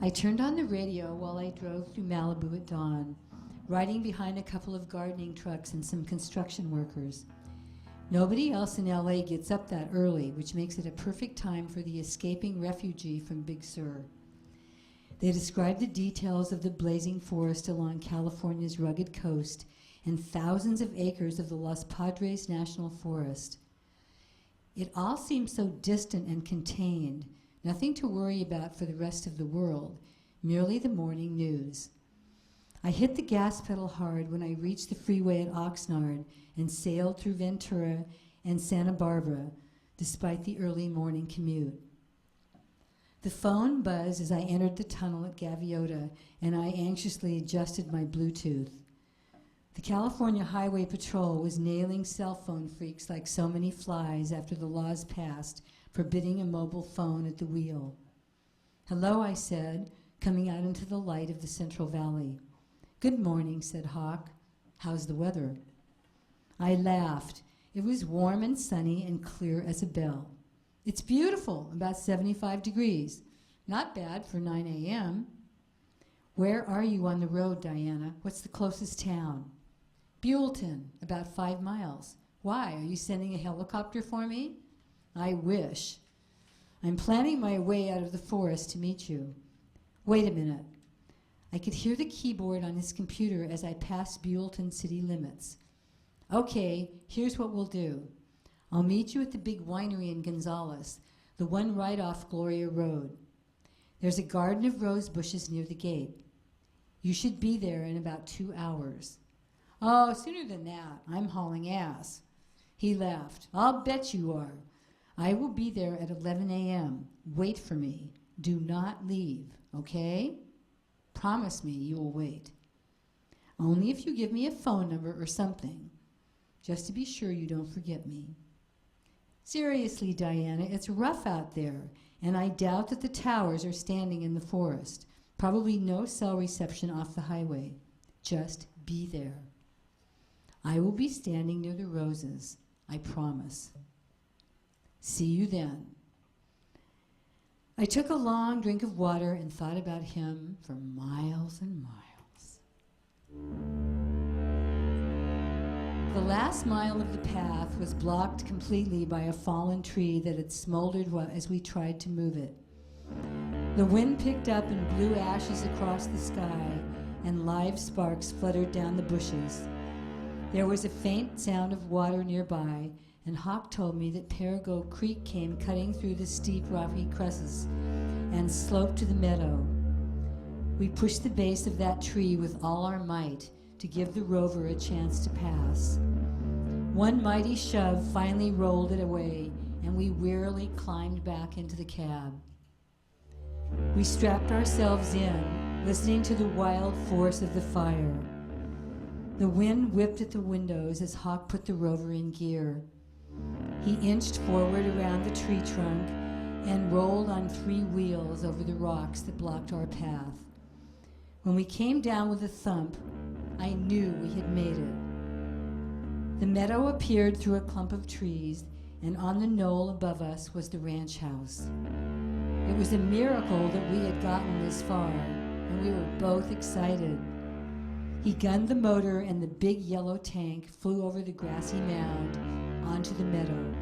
I turned on the radio while I drove through Malibu at dawn, riding behind a couple of gardening trucks and some construction workers. Nobody else in LA gets up that early, which makes it a perfect time for the escaping refugee from Big Sur. They describe the details of the blazing forest along California's rugged coast and thousands of acres of the Los Padres National Forest. It all seems so distant and contained, nothing to worry about for the rest of the world, merely the morning news. I hit the gas pedal hard when I reached the freeway at Oxnard and sailed through Ventura and Santa Barbara, despite the early morning commute. The phone buzzed as I entered the tunnel at Gaviota, and I anxiously adjusted my Bluetooth. The California Highway Patrol was nailing cell phone freaks like so many flies after the laws passed forbidding a mobile phone at the wheel. "Hello," I said, coming out into the light of the Central Valley. "Good morning," said Hawk. "How's the weather?" I laughed. It was warm and sunny and clear as a bell. "It's beautiful, about 75 degrees. Not bad for 9 a.m. "Where are you on the road, Diana? What's the closest town?" "Buellton, about 5 miles. Why, are you sending a helicopter for me?" "I wish. I'm planning my way out of the forest to meet you." "Wait a minute." I could hear the keyboard on his computer as I passed Buellton city limits. "Okay, here's what we'll do. I'll meet you at the big winery in Gonzales, the one right off Gloria Road. There's a garden of rose bushes near the gate. You should be there in about 2 hours. "Oh, sooner than that. I'm hauling ass." He laughed. "I'll bet you are. I will be there at 11 a.m. Wait for me. Do not leave, okay? Promise me you will wait. Only if you give me a phone number or something, just to be sure you don't forget me." "Seriously, Diana, it's rough out there, and I doubt that the towers are standing in the forest. Probably no cell reception off the highway. Just be there. I will be standing near the roses, I promise. See you then." I took a long drink of water and thought about him for miles and miles. The last mile of the path was blocked completely by a fallen tree that had smoldered as we tried to move it. The wind picked up and blew ashes across the sky, and live sparks fluttered down the bushes. There was a faint sound of water nearby, and Hawk told me that Perigo Creek came cutting through the steep rocky crevices and sloped to the meadow. We pushed the base of that tree with all our might to give the rover a chance to pass. One mighty shove finally rolled it away, and we wearily climbed back into the cab. We strapped ourselves in, listening to the wild force of the fire. The wind whipped at the windows as Hawk put the rover in gear. He inched forward around the tree trunk and rolled on 3 wheels over the rocks that blocked our path. When we came down with a thump, I knew we had made it. The meadow appeared through a clump of trees, and on the knoll above us was the ranch house. It was a miracle that we had gotten this far, and we were both excited. He gunned the motor, and the big yellow tank flew over the grassy mound onto the meadow.